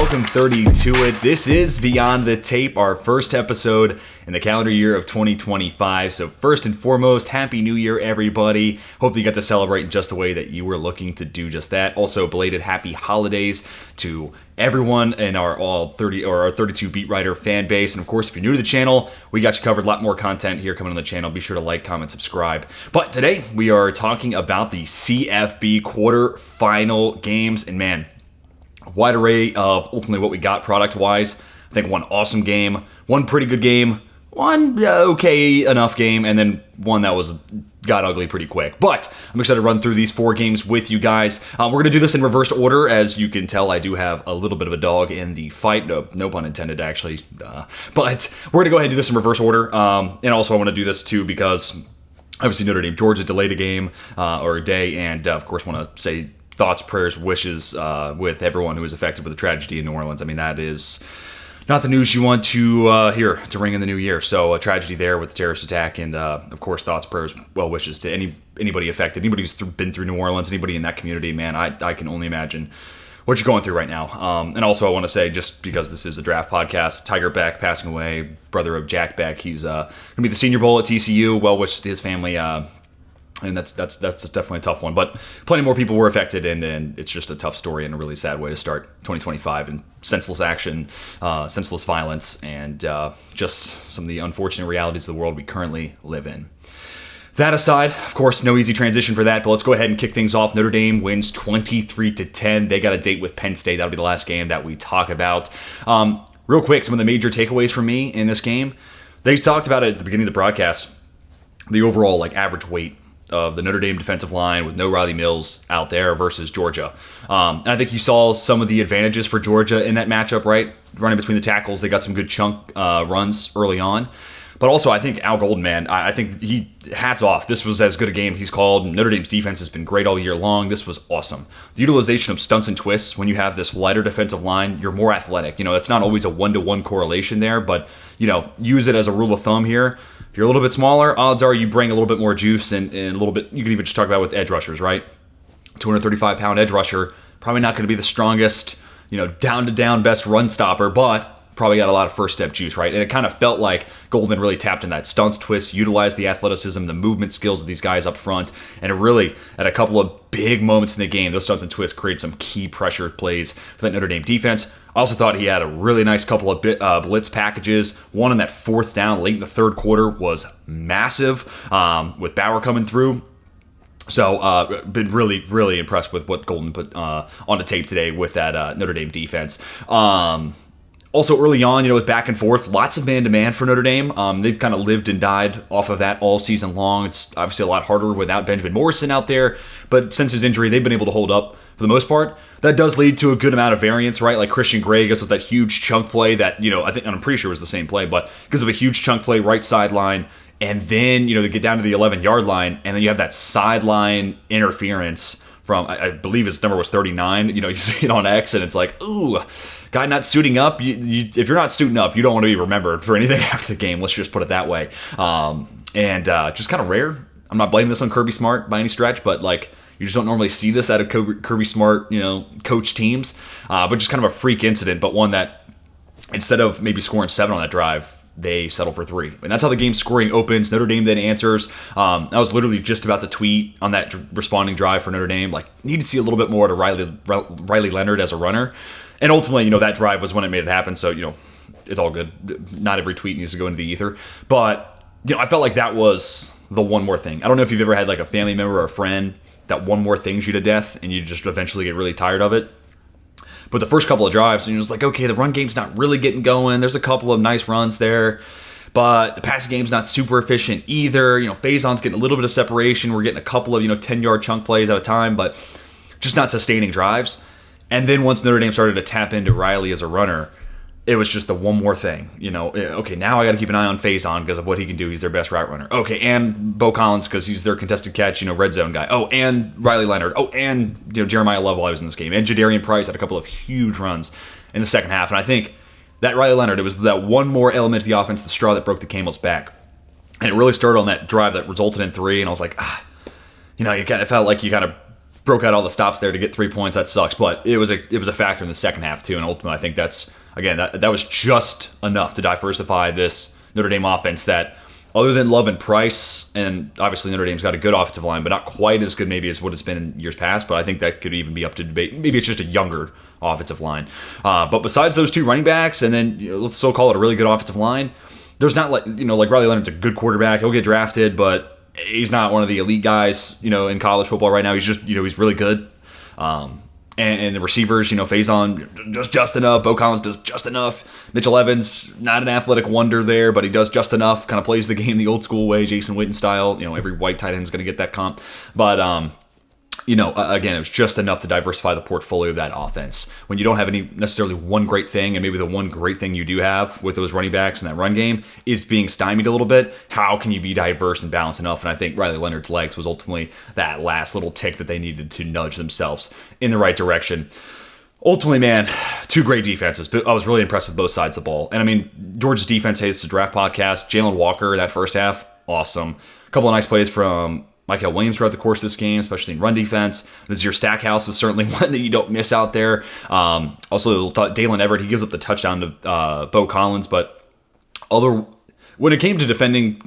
welcome 30 to it. This is Beyond the Tape, our first episode in the calendar year of 2025. So first and foremost, Happy New Year, everybody. Hope that you got to celebrate in just the way that you were looking to do just that. Also, belated happy holidays to everyone in our 32 Beat Writer fan base. And of course, if you're new to the channel, we got you covered. A lot more content here coming on the channel. Be sure to like, comment, subscribe. But today, we are talking about the CFB quarterfinal games. And man, wide array of ultimately what we got product-wise. I think one awesome game, one pretty good game, one okay enough game, and then one that got ugly pretty quick. But I'm excited to run through these four games with you guys. We're going to do this in reverse order. As you can tell, I do have a little bit of a dog in the fight. No pun intended, actually. But we're going to go ahead and do this in reverse order. And also I want to do this, too, because obviously Notre Dame, Georgia delayed a game or a day. And, of course, want to say thoughts, prayers, wishes with everyone who was affected with the tragedy in New Orleans. I mean, that is not the news you want to hear to ring in the new year. So a tragedy there with the terrorist attack, and of course, thoughts, prayers, well wishes to anybody affected, anybody who's been through New Orleans, anybody in that community. Man, I can only imagine what you're going through right now. And also, I want to say, just because this is a draft podcast, Tiger Beck passing away, brother of Jack Beck. He's going to be the Senior Bowl at TCU. Well wishes to his family. And that's definitely a tough one. But plenty more people were affected, and it's just a tough story and a really sad way to start 2025. And senseless action, senseless violence, and just some of the unfortunate realities of the world we currently live in. That aside, of course, no easy transition for that, but let's go ahead and kick things off. Notre Dame wins 23-10. They got a date with Penn State. That'll be the last game that we talk about. Real quick, some of the major takeaways for me in this game. They talked about it at the beginning of the broadcast, the overall average weight of the Notre Dame defensive line with no Riley Mills out there versus Georgia. And I think you saw some of the advantages for Georgia in that matchup, right? Running between the tackles, they got some good chunk runs early on. But also, I think Al Golden, man, I think hats off. This was as good a game he's called. Notre Dame's defense has been great all year long. This was awesome. The utilization of stunts and twists, when you have this lighter defensive line, you're more athletic. It's not always a one-to-one correlation there, but, use it as a rule of thumb here. If you're a little bit smaller, odds are you bring a little bit more juice and a little bit, you can even just talk about with edge rushers, right? 235-pound edge rusher, probably not going to be the strongest, down-to-down best run stopper, but probably got a lot of first-step juice, right? And it kind of felt like Golden really tapped in that stunts, twists, utilized the athleticism, the movement skills of these guys up front, and it really, at a couple of big moments in the game, those stunts and twists created some key pressure plays for that Notre Dame defense. I also thought he had a really nice couple of blitz packages. One on that fourth down late in the third quarter was massive with Bauer coming through. So been really, really impressed with what Golden put on the tape today with that Notre Dame defense. Also early on, with back and forth, lots of man-to-man for Notre Dame. They've kind of lived and died off of that all season long. It's obviously a lot harder without Benjamin Morrison out there, but since his injury, they've been able to hold up for the most part. That does lead to a good amount of variance, right? Like Christian Gray gets with that huge chunk play that, I think, I'm pretty sure it was the same play, but because of a huge chunk play, right sideline, and then, they get down to the 11-yard line, and then you have that sideline interference from, I believe his number was 39. You see it on X, and it's like, ooh, guy not suiting up. If you're not suiting up, you don't want to be remembered for anything after the game. Let's just put it that way. And just kind of rare. I'm not blaming this on Kirby Smart by any stretch, but you just don't normally see this out of Kirby Smart, coach teams. But just kind of a freak incident, but one that instead of maybe scoring 7 on that drive, they settle for 3. And that's how the game scoring opens. Notre Dame then answers. I was literally just about to tweet on that responding drive for Notre Dame. Need to see a little bit more to Riley Leonard as a runner. And ultimately, that drive was when it made it happen. So, it's all good. Not every tweet needs to go into the ether. But, I felt like that was the one more thing. I don't know if you've ever had a family member or a friend that one more things you to death and you just eventually get really tired of it. But the first couple of drives, and it was like, okay, the run game's not really getting going. There's a couple of nice runs there, but the passing game's not super efficient either. Faison's getting a little bit of separation. We're getting a couple of, 10-yard chunk plays at a time, but just not sustaining drives. And then once Notre Dame started to tap into Riley as a runner, it was just the one more thing. Okay, now I got to keep an eye on Faison because of what he can do. He's their best route runner. Okay, and Bo Collins because he's their contested catch, red zone guy. Oh, and Riley Leonard. Oh, and Jeremiah Love while I was in this game. And Jadarian Price had a couple of huge runs in the second half. And I think that Riley Leonard, it was that one more element to the offense, the straw that broke the camel's back. And it really started on that drive that resulted in 3. And I was like, it felt like you kind of broke out all the stops there to get 3 points. That sucks, but it was a factor in the second half too. And ultimately, I think that's again that was just enough to diversify this Notre Dame offense that. Other than Love and Price, and obviously Notre Dame's got a good offensive line, but not quite as good maybe as what it's been in years past, but I think that could even be up to debate. Maybe it's just a younger offensive line. But besides those two running backs, and then let's still call it a really good offensive line, there's not like Riley Leonard's a good quarterback. He'll get drafted, but he's not one of the elite guys, in college football right now. He's just, he's really good. And the receivers, Faison does just enough. Bo Collins does just enough. Mitchell Evans, not an athletic wonder there, but he does just enough. Kind of plays the game the old school way, Jason Witten style. Every white tight end is going to get that comp. But, again, it was just enough to diversify the portfolio of that offense. When you don't have any necessarily one great thing, and maybe the one great thing you do have with those running backs in that run game is being stymied a little bit, how can you be diverse and balanced enough? And I think Riley Leonard's legs was ultimately that last little tick that they needed to nudge themselves in the right direction. Ultimately, man, two great defenses. I was really impressed with both sides of the ball. And I mean, Georgia's defense, hey, it's a draft podcast. Jalen Walker, that first half, awesome. A couple of nice plays from Michael Williams throughout the course of this game, especially in run defense. Nazir Stackhouse is certainly one that you don't miss out there. Also, Dalen Everett, he gives up the touchdown to Bo Collins, but when it came to defending,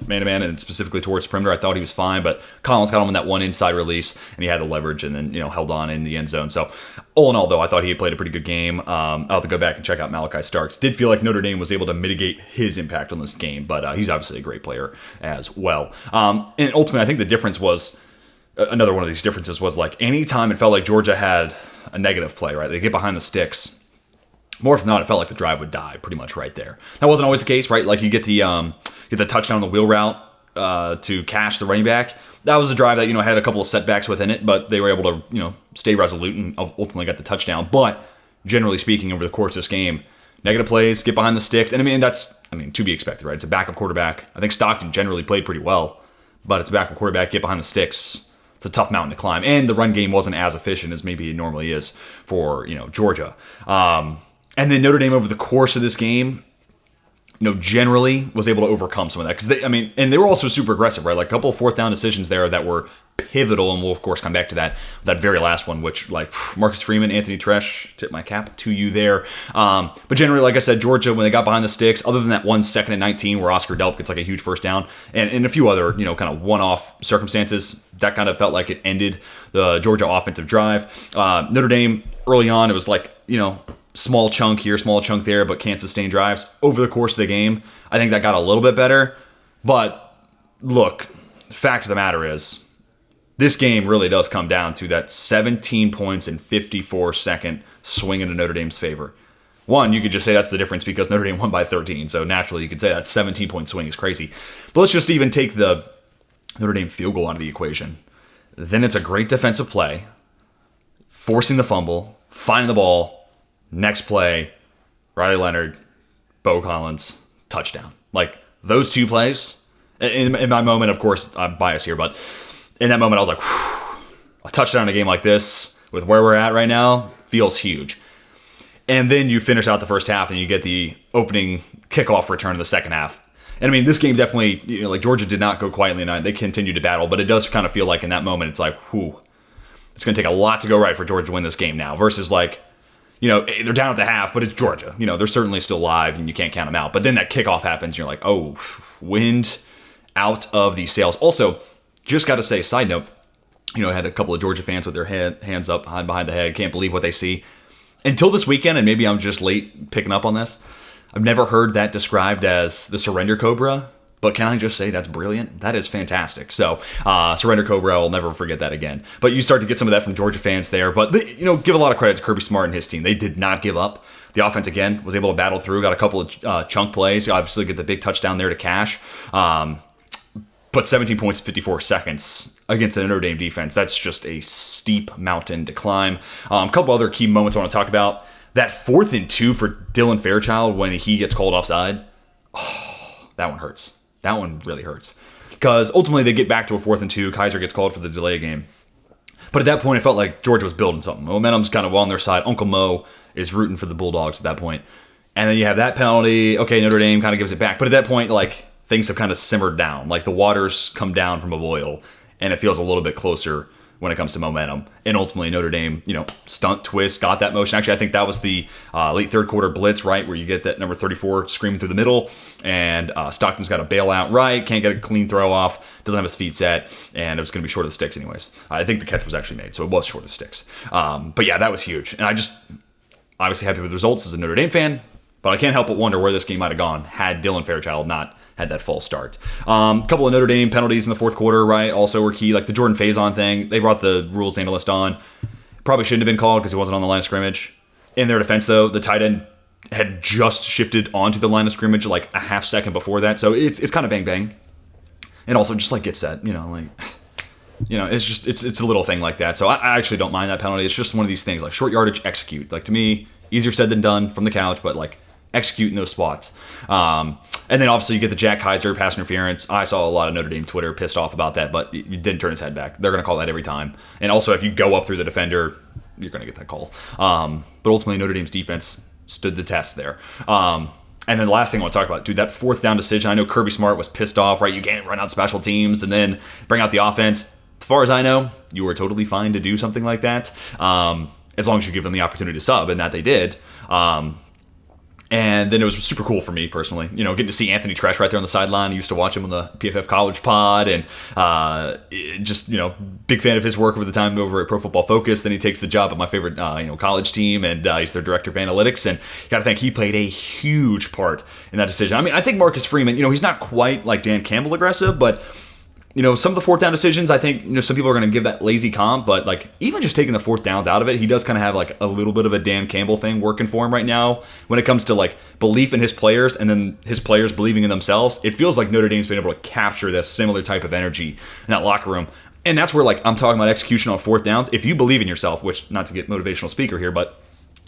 man-to-man and specifically towards perimeter, I thought he was fine, but Collins got him in that one inside release, and he had the leverage and then, held on in the end zone. So, all in all, though, I thought he had played a pretty good game. I'll have to go back and check out Malachi Starks. Did feel like Notre Dame was able to mitigate his impact on this game, but he's obviously a great player as well. And ultimately, I think the difference was, another one of these differences was like anytime it felt like Georgia had a negative play, right? They get behind the sticks. More often than not, it felt like the drive would die pretty much right there. That wasn't always the case, right? Like you get the touchdown on the wheel route to cash the running back. That was a drive that had a couple of setbacks within it, but they were able to stay resolute and ultimately got the touchdown. But generally speaking, over the course of this game, negative plays, get behind the sticks, and that's to be expected, right? It's a backup quarterback. I think Stockton generally played pretty well, but it's a backup quarterback. Get behind the sticks. It's a tough mountain to climb, and the run game wasn't as efficient as maybe it normally is for Georgia. And then Notre Dame over the course of this game, generally was able to overcome some of that. Because they were also super aggressive, right? Like a couple of fourth down decisions there that were pivotal, and we'll of course come back to that very last one, which Marcus Freeman, Anthony Tresh, tip my cap to you there. But generally, like I said, Georgia, when they got behind the sticks, other than that 1 second and 19 where Oscar Delp gets like a huge first down, and a few other, kind of one-off circumstances, that kind of felt like it ended the Georgia offensive drive. Notre Dame, early on, it was like, small chunk here, small chunk there, but can't sustain drives. Over the course of the game, I think that got a little bit better. But look, fact of the matter is, this game really does come down to that 17 points in 54-second swing into Notre Dame's favor. One, you could just say that's the difference because Notre Dame won by 13, so naturally you could say that 17-point swing is crazy. But let's just even take the Notre Dame field goal out of the equation. Then it's a great defensive play, forcing the fumble, finding the ball. Next play, Riley Leonard, Bo Collins, touchdown. Like, those two plays, in my moment, of course, I'm biased here, but in that moment, I was like, whew, a touchdown in a game like this, with where we're at right now, feels huge. And then you finish out the first half, and you get the opening kickoff return in the second half. And this game definitely, Georgia did not go quietly tonight. They continued to battle, but it does kind of feel like in that moment, it's like, whew, it's going to take a lot to go right for Georgia to win this game now, versus like, they're down at the half, but it's Georgia. They're certainly still live, and you can't count them out. But then that kickoff happens, and you're like, oh, wind out of the sails. Also, just got to say, side note, I had a couple of Georgia fans with their hands up behind the head. Can't believe what they see. Until this weekend, and maybe I'm just late picking up on this, I've never heard that described as the surrender cobra. But can I just say that's brilliant? That is fantastic. So, Surrender Cobra, I'll never forget that again. But you start to get some of that from Georgia fans there. But, give a lot of credit to Kirby Smart and his team. They did not give up. The offense, again, was able to battle through. Got a couple of chunk plays. You obviously get the big touchdown there to cash. But 17 points in 54 seconds against the Notre Dame defense. That's just a steep mountain to climb. A couple other key moments I want to talk about. That 4th and 2 for Dylan Fairchild when he gets called offside. Oh, that one hurts. That one really hurts. Because ultimately they get back to a 4th and 2. Kaiser gets called for the delay game. But at that point, it felt like Georgia was building something. Momentum's kind of on their side. Uncle Mo is rooting for the Bulldogs at that point. And then you have that penalty. Okay, Notre Dame kind of gives it back. But at that point, things have kind of simmered down. Like the waters come down from a boil. And it feels a little bit closer when it comes to momentum. And ultimately Notre Dame, stunt twist, got that motion. Actually, I think that was the late third quarter blitz, right, where you get that number 34 screaming through the middle, and Stockton's got a bailout right, can't get a clean throw off, doesn't have his feet set, and it was going to be short of the sticks anyways. I think the catch was actually made, so it was short of the sticks. But yeah, that was huge. And I just obviously happy with the results as a Notre Dame fan, but I can't help but wonder where this game might have gone had Dylan Fairchild not had that false start. A couple of Notre Dame penalties in the fourth quarter, right, also were key. Like the Jordan Faison thing, they brought the rules analyst on. Probably shouldn't have been called because he wasn't on the line of scrimmage. In their defense, though, the tight end had just shifted onto the line of scrimmage like a half second before that. So it's kind of bang-bang. And also just like get set, it's a little thing like that. So I actually don't mind that penalty. It's just one of these things, like short yardage, execute. Like to me, easier said than done from the couch, but like execute in those spots. And then obviously you get the Jack Kaiser pass interference. I saw a lot of Notre Dame Twitter pissed off about that, but he didn't turn his head back. They're going to call that every time. And also if you go up through the defender, you're going to get that call. But ultimately Notre Dame's defense stood the test there. And then the last thing I want to talk about, dude, that fourth down decision. I know Kirby Smart was pissed off, right? You can't run out special teams and then bring out the offense. As far as I know, you were totally fine to do something like that, as long as you give them the opportunity to sub, and that they did. And then it was super cool for me personally, getting to see Anthony Tresh right there on the sideline. I used to watch him on the PFF College Pod, and big fan of his work over the time over at Pro Football Focus. Then he takes the job at my favorite college team, and he's their director of analytics. And you got to think he played a huge part in that decision. I mean, I think Marcus Freeman, he's not quite like Dan Campbell aggressive, but some of the fourth down decisions, I think, some people are going to give that lazy comp, but like even just taking the fourth downs out of it, he does kind of have like a little bit of a Dan Campbell thing working for him right now when it comes to like belief in his players and then his players believing in themselves. It feels like Notre Dame's been able to capture this similar type of energy in that locker room. And that's where like I'm talking about execution on fourth downs. If you believe in yourself, which not to get motivational speaker here, but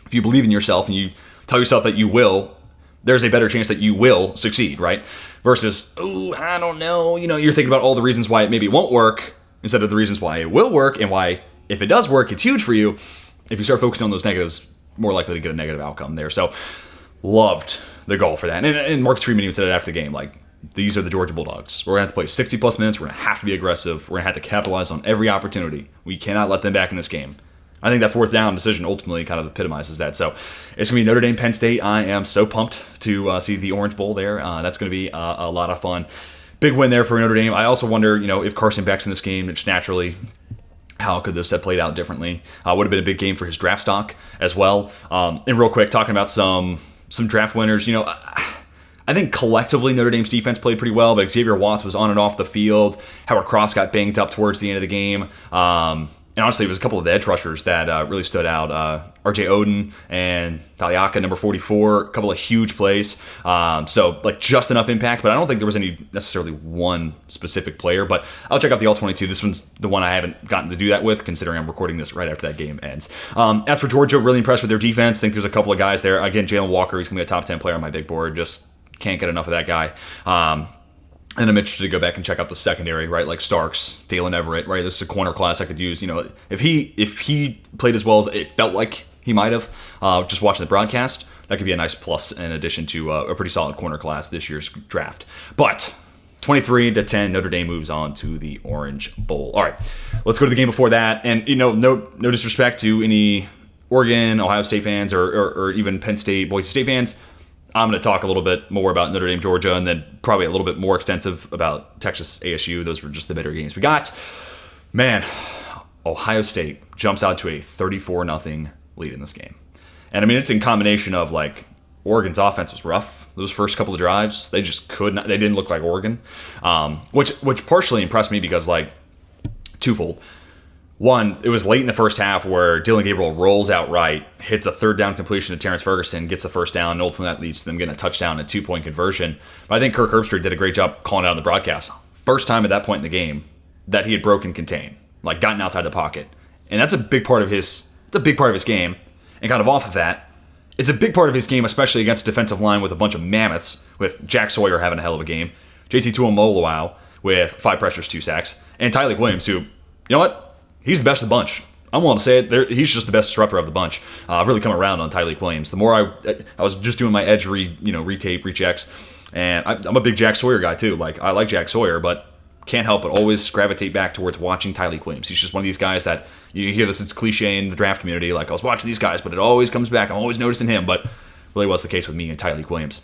if you believe in yourself and you tell yourself that you will, there's a better chance that you will succeed, right? Versus, I don't know, you're thinking about all the reasons why it maybe won't work instead of the reasons why it will work and why, if it does work, it's huge for you. If you start focusing on those negatives, more likely to get a negative outcome there. So, loved the goal for that. And Marcus Freeman even said it after the game, like, these are the Georgia Bulldogs. We're going to have to play 60-plus minutes. We're going to have to be aggressive. We're going to have to capitalize on every opportunity. We cannot let them back in this game. I think that fourth down decision ultimately kind of epitomizes that. So it's going to be Notre Dame, Penn State. I am so pumped to see the Orange Bowl there. That's going to be a lot of fun. Big win there for Notre Dame. I also wonder, if Carson Beck's in this game, just naturally, how could this have played out differently? Would have been a big game for his draft stock as well. And real quick, talking about some draft winners, I think collectively Notre Dame's defense played pretty well, but Xavier Watts was on and off the field. Howard Cross got banged up towards the end of the game. And honestly, it was a couple of the edge rushers that really stood out. R.J. Oden and Taliaka, number 44, a couple of huge plays. So, like, just enough impact, but I don't think there was any necessarily one specific player. But I'll check out the All-22. This one's the one I haven't gotten to do that with, considering I'm recording this right after that game ends. As for Georgia, really impressed with their defense. I think there's a couple of guys there. Again, Jalen Walker, he's going to be a top 10 player on my big board. Just can't get enough of that guy. And I'm interested to go back and check out the secondary, right? Like Starks, Dalen Everett, right? This is a corner class I could use. If he played as well as it felt like he might have, just watching the broadcast, that could be a nice plus in addition to a pretty solid corner class this year's draft. But 23-10, Notre Dame moves on to the Orange Bowl. All right, let's go to the game before that. And no disrespect to any Oregon, Ohio State fans, or even Penn State, Boise State fans. I'm going to talk a little bit more about Notre Dame, Georgia, and then probably a little bit more extensive about Texas, ASU. Those were just the better games we got. Man, Ohio State jumps out to a 34-0 lead in this game. And I mean, it's in combination of like Oregon's offense was rough. Those first couple of drives, they just could not, they didn't look like Oregon, which partially impressed me because like twofold. One, it was late in the first half where Dylan Gabriel rolls out right, hits a third down completion to Terrence Ferguson, gets the first down, and ultimately that leads to them getting a touchdown and a 2-point conversion. But I think Kirk Herbstreit did a great job calling it out on the broadcast. First time at that point in the game that he had broken contain, like gotten outside the pocket. And that's a big part of his game. And kind of off of that, it's a big part of his game, especially against a defensive line with a bunch of mammoths, with Jack Sawyer having a hell of a game, JT Tuimoloau with 5 pressures, 2 sacks, and Tyleik Williams, who, you know what? He's the best of the bunch. I'm willing to say it. He's just the best disruptor of the bunch. I've really come around on Tyleik Williams. The more I was just doing my edge retape, rechecks, and I'm a big Jack Sawyer guy too. Like I like Jack Sawyer, but can't help but always gravitate back towards watching Tyreek Williams. He's just one of these guys that you hear this, it's cliche in the draft community, like I was watching these guys, but it always comes back. I'm always noticing him, but really was the case with me and Tyreek Williams.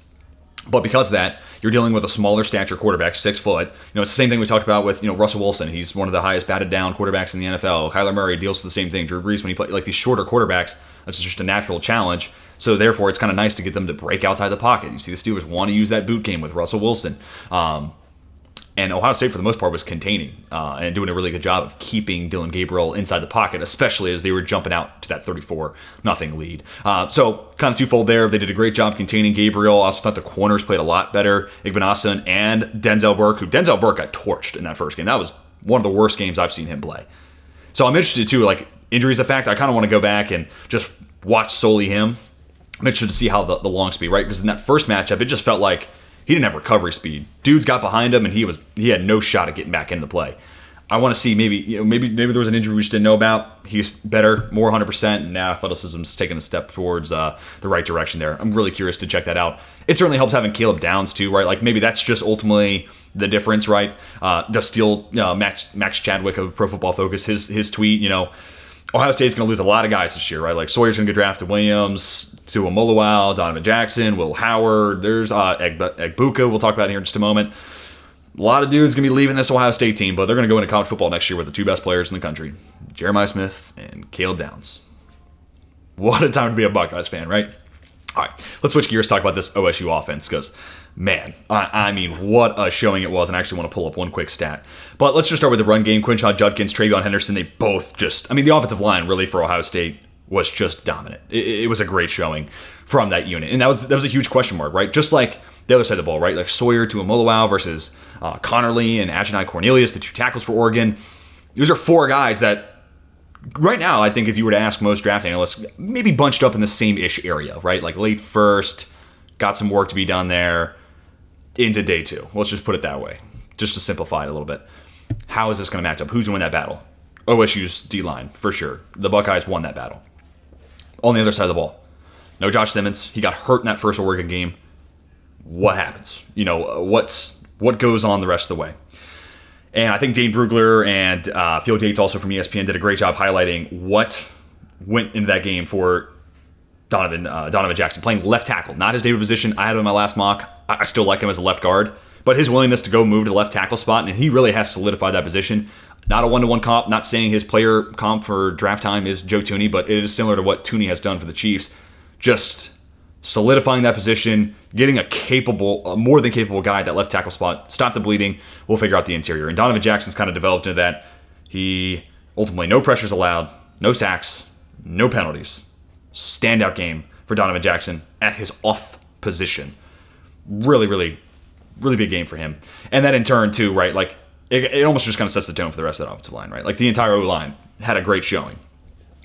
But because of that, you're dealing with a smaller stature quarterback, 6 foot. It's the same thing we talked about with Russell Wilson. He's one of the highest batted down quarterbacks in the NFL. Kyler Murray deals with the same thing. Drew Brees, when he plays like these shorter quarterbacks, that's just a natural challenge. So therefore, it's kind of nice to get them to break outside the pocket. You see the Steelers want to use that boot game with Russell Wilson. And Ohio State, for the most part, was containing and doing a really good job of keeping Dylan Gabriel inside the pocket, especially as they were jumping out to that 34-0 lead. So kind of twofold there. They did a great job containing Gabriel. I also thought the corners played a lot better. Igbenogson and Denzel Burke, who Denzel Burke got torched in that first game. That was one of the worst games I've seen him play. So I'm interested, too. Like, injuries a fact, I kind of want to go back and just watch solely him. I'm interested to see how the long speed, right? Because in that first matchup, it just felt like he didn't have recovery speed. Dudes got behind him, and he had no shot at getting back into play. I want to see maybe there was an injury we just didn't know about. He's better, more 100%, and now athleticism's taking a step towards the right direction there. I'm really curious to check that out. It certainly helps having Caleb Downs too, right? Like maybe that's just ultimately the difference, right? Does steal Max Chadwick of Pro Football Focus his tweet, Ohio State's going to lose a lot of guys this year, right? Like Sawyer's going to get drafted, Williams, Tua Moluwal, Donovan Jackson, Will Howard. There's Egbuka we'll talk about here in just a moment. A lot of dudes going to be leaving this Ohio State team, but they're going to go into college football next year with the 2 best players in the country, Jeremiah Smith and Caleb Downs. What a time to be a Buckeyes fan, right? All right, let's switch gears, talk about this OSU offense, because, man, I mean, what a showing it was, and I actually want to pull up one quick stat. But let's just start with the run game. Quinshon Judkins, TreVeyon Henderson, they both the offensive line, really, for Ohio State was just dominant. It was a great showing from that unit, and that was a huge question mark, right? Just like the other side of the ball, right? Like Sawyer to Moluwal versus Connerly and Agenai Cornelius, the 2 tackles for Oregon. These are 4 guys that, right now, I think if you were to ask most draft analysts, maybe bunched up in the same-ish area, right? Like late first, got some work to be done there into day 2. Let's just put it that way, just to simplify it a little bit. How is this going to match up? Who's going to win that battle? OSU's D-line, for sure. The Buckeyes won that battle. On the other side of the ball, no Josh Simmons. He got hurt in that first Oregon game. What happens? What goes on the rest of the way? And I think Dane Brugler and Field Gates, also from ESPN, did a great job highlighting what went into that game for Donovan Jackson, playing left tackle, not his David position. I had him in my last mock. I still like him as a left guard, but his willingness to go move to the left tackle spot, and he really has solidified that position. Not a one-to-one comp, not saying his player comp for draft time is Joe Thuney, but it is similar to what Thuney has done for the Chiefs. Just solidifying that position, getting a more than capable guy at that left tackle spot, stop the bleeding, we'll figure out the interior. And Donovan Jackson's kind of developed into that. He ultimately, no pressures allowed, no sacks, no penalties. Standout game for Donovan Jackson at his off position. Really, really, really big game for him. And that in turn, too, right, like, it almost just kind of sets the tone for the rest of that offensive line, right? Like, the entire O-line had a great showing.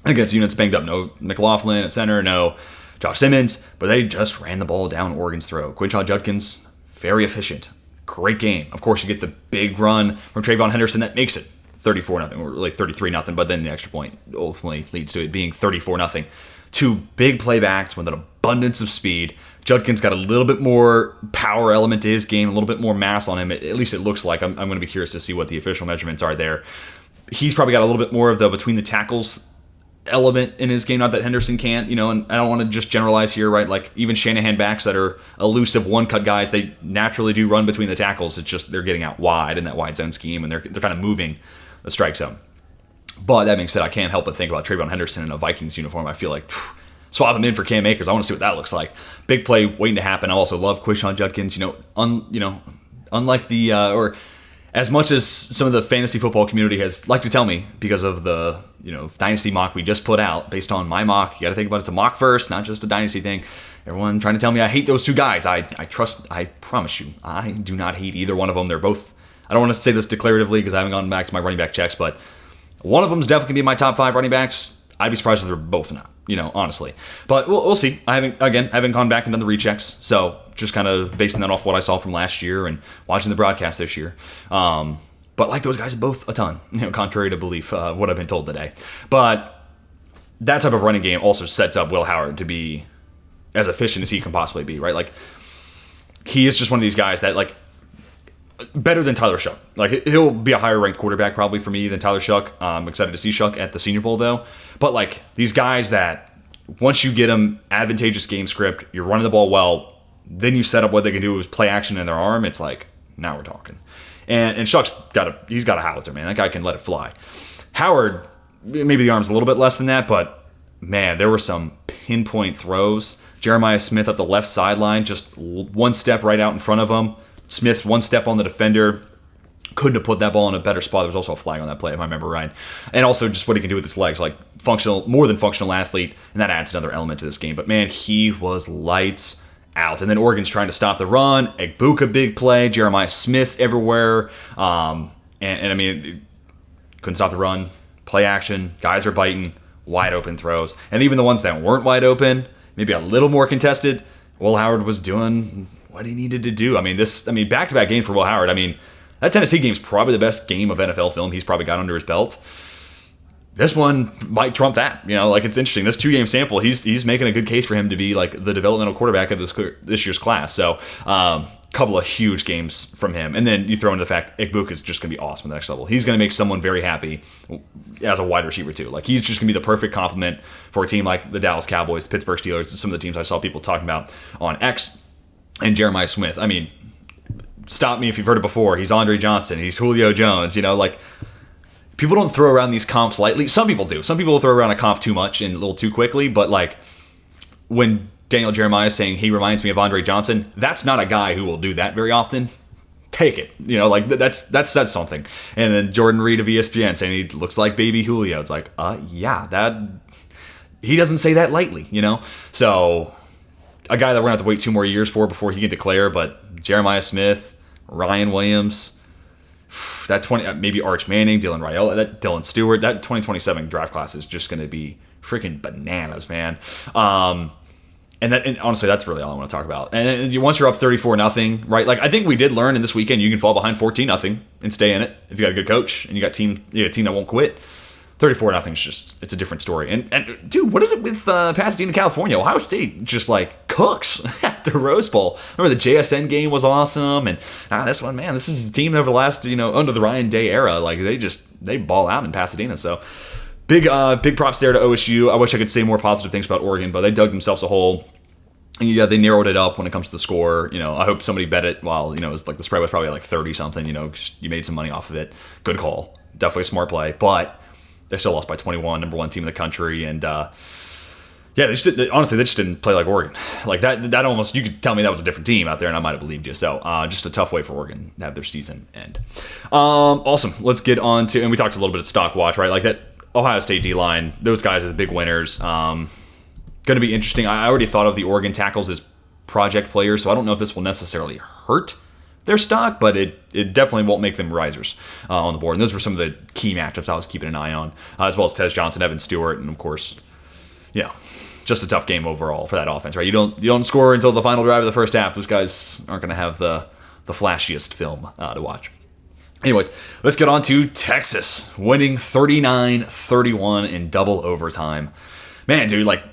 Against units banged up. No McLaughlin at center, no Josh Simmons, but they just ran the ball down Oregon's throat. Quinshon Judkins, very efficient. Great game. Of course, you get the big run from TreVeyon Henderson that makes it 34-0, or like 33-0, but then the extra point ultimately leads to it being 34-0. 2 big playbacks with an abundance of speed. Judkins got a little bit more power element to his game, a little bit more mass on him. At least it looks like. I'm going to be curious to see what the official measurements are there. He's probably got a little bit more of the between the tackles element in his game, not that Henderson can't, and I don't want to just generalize here, right? Like even Shanahan backs that are elusive one-cut guys, they naturally do run between the tackles. It's just they're getting out wide in that wide zone scheme, and they're kind of moving the strike zone. But that being said, I can't help but think about TreVeyon Henderson in a Vikings uniform. I feel like swap him in for Cam Akers. I want to see what that looks like. Big play waiting to happen. I also love Quinshon Judkins. Unlike the or as much as some of the fantasy football community has liked to tell me because of the dynasty mock we just put out based on my mock. You got to think about it's a mock first, not just a dynasty thing. Everyone trying to tell me I hate those 2 guys. I promise you, I do not hate either one of them. They're both. I don't want to say this declaratively because I haven't gone back to my running back checks, but one of them is definitely going to be in my top 5 running backs. I'd be surprised if they're both not, honestly. But we'll see. I haven't gone back and done the rechecks, so just kind of basing that off what I saw from last year and watching the broadcast this year. But like those guys both a ton, contrary to belief, what I've been told today. But that type of running game also sets up Will Howard to be as efficient as he can possibly be, right? Like, he is just one of these guys that, like, better than Tyler Shough. Like, he'll be a higher ranked quarterback probably for me than Tyler Shough. I'm excited to see Shough at the Senior Bowl though. But like these guys that once you get them advantageous game script, you're running the ball well, then you set up what they can do with play action in their arm. It's like, now we're talking. And Shough's he's got a howitzer, man. That guy can let it fly. Howard, maybe the arm's a little bit less than that, but man, there were some pinpoint throws. Jeremiah Smith up the left sideline, just one step right out in front of him. Smith one step on the defender. Couldn't have put that ball in a better spot. There was also a flag on that play, if I remember right. And also just what he can do with his legs, like more than functional athlete, and that adds another element to this game. But man, he was lights out. And then Oregon's trying to stop the run. Egbuka big play. Jeremiah Smith's everywhere. And I mean, couldn't stop the run. Play action. Guys are biting. Wide open throws. And even the ones that weren't wide open, maybe a little more contested, Will Howard was doing what he needed to do. I mean, back-to-back games for Will Howard. I mean, that Tennessee game's probably the best game of NFL film he's probably got under his belt. This one might trump that. Like, it's interesting. This 2-game sample, he's making a good case for him to be like the developmental quarterback of this year's class. So, couple of huge games from him. And then you throw in the fact Egbuka is just going to be awesome at the next level. He's going to make someone very happy as a wide receiver too. Like, he's just going to be the perfect complement for a team like the Dallas Cowboys, Pittsburgh Steelers, and some of the teams I saw people talking about on X. And Jeremiah Smith. I mean, stop me if you've heard it before. He's Andre Johnson. He's Julio Jones. Like, people don't throw around these comps lightly. Some people do. Some people will throw around a comp too much and a little too quickly. But like, when Daniel Jeremiah is saying he reminds me of Andre Johnson, that's not a guy who will do that very often. Take it. Like, that says something. And then Jordan Reed of ESPN saying he looks like baby Julio. It's like, yeah, that he doesn't say that lightly, So a guy that we're going to have to wait 2 more years for before he can declare. But Jeremiah Smith, Ryan Williams, that maybe Arch Manning, Dylan Raiola, that Dylan Stewart, that 2027 draft class is just going to be freaking bananas, man. And honestly, that's really all I want to talk about. And once you're up 34-0, right? Like, I think we did learn in this weekend you can fall behind 14-0 and stay in it if you got a good coach and you got a team that won't quit. 34-0 is just, it's a different story. And dude, what is it with Pasadena, California? Ohio State just like cooks at the Rose Bowl. Remember the JSN game was awesome, and this one, man, this is a team over the last under the Ryan Day era. Like, they ball out in Pasadena. So big props there to OSU. I wish I could say more positive things about Oregon, but they dug themselves a hole. And yeah, they narrowed it up when it comes to the score. I hope somebody bet it while it was like the spread was probably like 30 something. You made some money off of it. Good call, definitely a smart play, but they still lost by 21, number 1 team in the country, and they just didn't play like Oregon. Like that almost, you could tell me that was a different team out there, and I might have believed you. So just a tough way for Oregon to have their season end. Awesome. Let's get on to, and we talked a little bit of stock watch, right? Like that Ohio State D-line, those guys are the big winners. Going to be interesting. I already thought of the Oregon tackles as project players, so I don't know if this will necessarily hurt their stock, but it definitely won't make them risers on the board. And those were some of the key matchups I was keeping an eye on, as well as Tez Johnson, Evan Stewart, and of course, just a tough game overall for that offense, right? You don't score until the final drive of the first half. Those guys aren't going to have the flashiest film to watch. Anyways, let's get on to Texas winning 39-31 in double overtime. Man, dude, like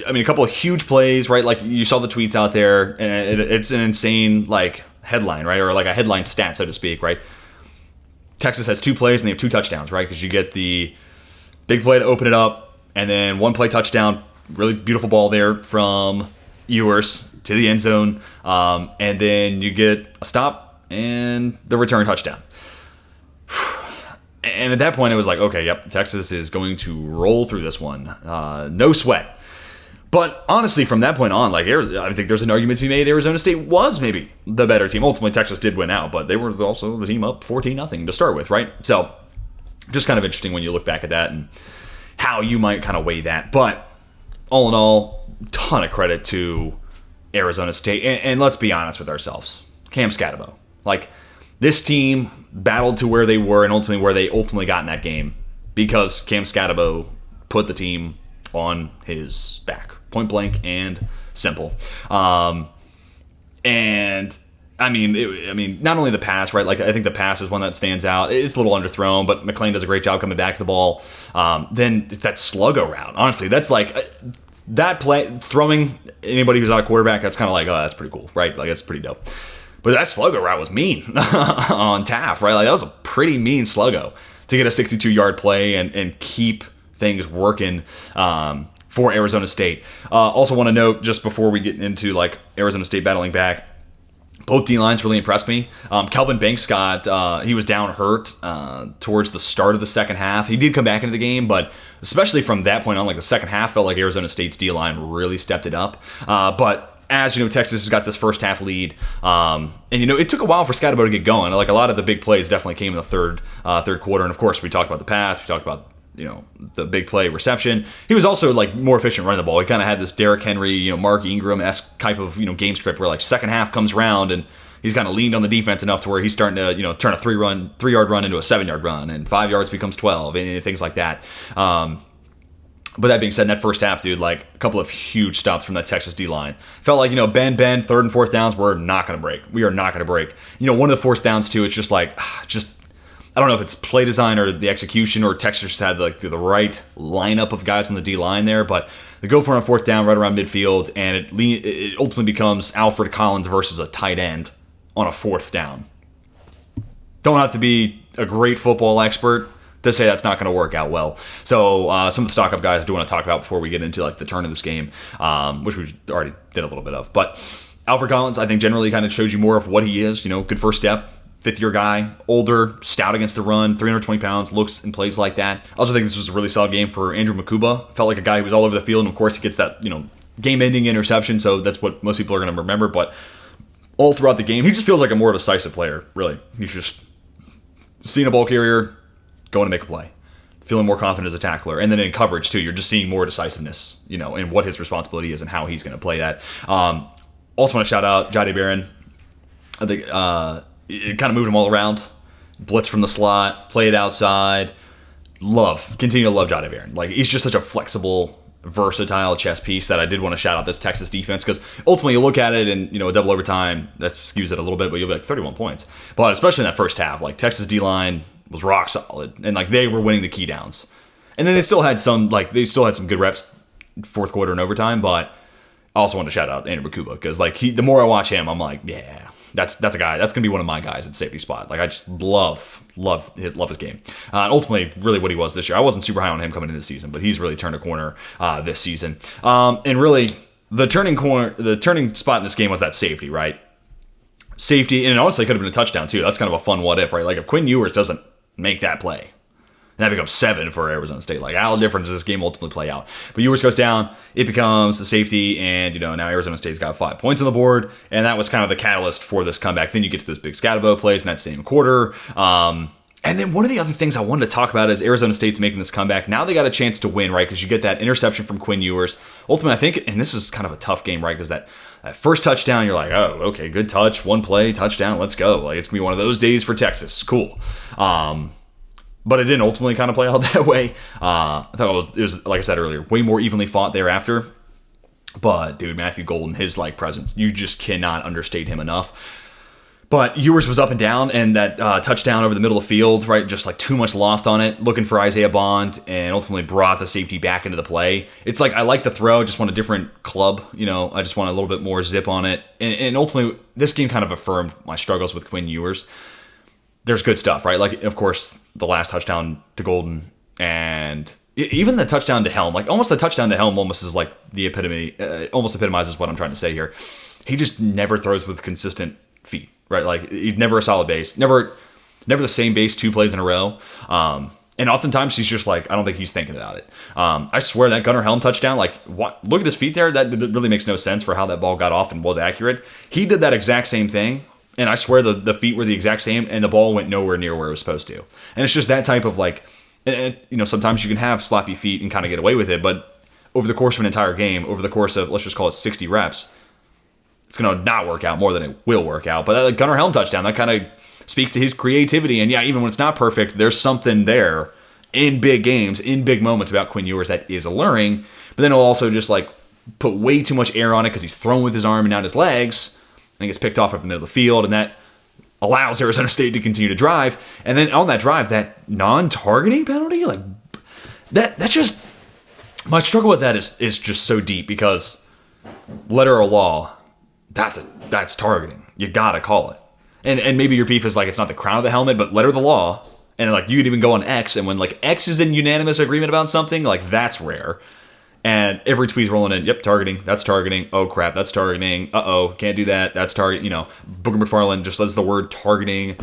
a couple of huge plays, right? Like, you saw the tweets out there, and it's an insane like headline, right? Or like a headline stat, so to speak, right? Texas has 2 plays and they have 2 touchdowns, right? Because you get the big play to open it up, and then 1 play touchdown, really beautiful ball there from Ewers to the end zone, and then you get a stop and the return touchdown. And at that point, it was like, okay, yep, Texas is going to roll through this one. No sweat. But honestly, from that point on, like, I think there's an argument to be made Arizona State was maybe the better team. Ultimately, Texas did win out, but they were also the team up 14-0 to start with, right? So just kind of interesting when you look back at that and how you might kind of weigh that. But all in all, ton of credit to Arizona State. And let's be honest with ourselves. Cam Scatabo. Like, this team battled to where they were and ultimately where they ultimately got in that game because Cam Scatabo put the team on his back. Point blank and simple. And I mean, not only the pass, right? Like, I think the pass is one that stands out. It's a little underthrown, but McClain does a great job coming back to the ball. Then that slug around, honestly, that's like that play, throwing anybody who's not a quarterback, that's kind of like, oh, that's pretty cool, right? Like, that's pretty dope. But that sluggo route was mean on Taft, right? Like that was a pretty mean sluggo to get a 62-yard play and keep things working for Arizona State. Also want to note, just before we get into like Arizona State battling back, both D-lines really impressed me. Kelvin Banks he was down hurt towards the start of the second half. He did come back into the game, but especially from that point on, like the second half, felt like Arizona State's D-line really stepped it up. But as you know, Texas has got this first half lead, and you know it took a while for Scatterbo to get going. Like a lot of the big plays definitely came in the third quarter, and of course we talked about the pass, we talked about the big play reception. He was also like more efficient running the ball. He kind of had this Derrick Henry, Mark Ingram-esque type of game script where like second half comes around and he's kind of leaned on the defense enough to where he's starting to turn a 3-yard run into a 7-yard run, and 5 yards becomes 12, and things like that. But that being said, in that first half, dude, like a couple of huge stops from that Texas D-line. Felt like, bend, third and fourth downs, we're not going to break. We are not going to break. One of the fourth downs, too, it's just like, I don't know if it's play design or the execution or Texas just had like the right lineup of guys on the D-line there, but they go for it on fourth down right around midfield, and it ultimately becomes Alfred Collins versus a tight end on a fourth down. Don't have to be a great football expert to say that's not going to work out well. So some of the stock-up guys I do want to talk about before we get into like the turn of this game, which we already did a little bit of. But Alfred Collins, I think, generally kind of shows you more of what he is. Good first step, fifth-year guy, older, stout against the run, 320 pounds, looks and plays like that. I also think this was a really solid game for Andrew Makuba. Felt like a guy who was all over the field, and of course he gets that game-ending interception, so that's what most people are going to remember. But all throughout the game, he just feels like a more decisive player, really. He's just seeing a ball carrier, going to make a play, feeling more confident as a tackler. And then in coverage, too, you're just seeing more decisiveness, in what his responsibility is and how he's going to play that. Also want to shout out Jahdae Barron. I think it kind of moved him all around. Blitz from the slot, play it outside. Continue to love Jahdae Barron. Like, he's just such a flexible, versatile chess piece that I did want to shout out this Texas defense, because ultimately you look at it and, a double overtime, that skews it a little bit, but you'll be like 31 points. But especially in that first half, like Texas D-line was rock solid, and like they were winning the key downs. And then they still had some good reps fourth quarter and overtime, but I also want to shout out Andrew Makuba, because like the more I watch him, I'm like, yeah, that's a guy that's gonna be one of my guys at safety spot. Like I just love his game. And ultimately, really what he was this year. I wasn't super high on him coming into the season, but he's really turned a corner this season. And really the turning spot in this game was that safety, right? Safety, and it honestly could have been a touchdown too. That's kind of a fun what if, right? Like if Quinn Ewers doesn't make that play, and that becomes 7 for Arizona State. Like, how different does this game ultimately play out? But Ewers goes down, it becomes the safety, and now Arizona State's got 5 points on the board, and that was kind of the catalyst for this comeback. Then you get to those big Scatterbo plays in that same quarter. And then one of the other things I wanted to talk about is Arizona State's making this comeback. Now they got a chance to win, right? Because you get that interception from Quinn Ewers. Ultimately, I think, and this is kind of a tough game, right? Because that first touchdown, you're like, oh, okay, good touch, one play, touchdown, let's go. Like, it's going to be one of those days for Texas. Cool. But it didn't ultimately kind of play out that way. I thought it was, like I said earlier, way more evenly fought thereafter. But, dude, Matthew Golden, his presence, you just cannot understate him enough. But Ewers was up and down, and that touchdown over the middle of the field, right, just like too much loft on it, looking for Isaiah Bond, and ultimately brought the safety back into the play. It's like, I like the throw, just want a different club, I just want a little bit more zip on it. And ultimately, this game kind of affirmed my struggles with Quinn Ewers. There's good stuff, right? Like, of course, the last touchdown to Golden, and even the touchdown to Helm, like almost the touchdown to Helm almost is like the epitome, almost epitomizes what I'm trying to say here. He just never throws with consistent feet, right? Like, he's never a solid base, never the same base 2 plays in a row. And oftentimes he's just like, I don't think he's thinking about it. I swear that Gunnar Helm touchdown, like, what? Look at his feet there. That really makes no sense for how that ball got off and was accurate. He did that exact same thing. And I swear the feet were the exact same, and the ball went nowhere near where it was supposed to. And it's just that type of like, sometimes you can have sloppy feet and kind of get away with it, but over the course of an entire game, over the course of, let's just call it 60 reps, it's going to not work out more than it will work out. But that Gunnar Helm touchdown, that kind of speaks to his creativity. And yeah, even when it's not perfect, there's something there in big games, in big moments about Quinn Ewers that is alluring. But then he'll also just like put way too much air on it because he's throwing with his arm and not his legs. And gets picked off at the middle of the field, and that allows Arizona State to continue to drive. And then on that drive, that non-targeting penalty, like that's just, my struggle with that is just so deep, because letter of law, that's targeting. You gotta call it. And maybe your beef is like it's not the crown of the helmet, but letter of the law. And like you could even go on X, and when like X is in unanimous agreement about something, like that's rare. And every tweet's rolling in. Yep, targeting. That's targeting. Oh crap, that's targeting. Can't do that. That's target. Booker McFarland just says the word targeting,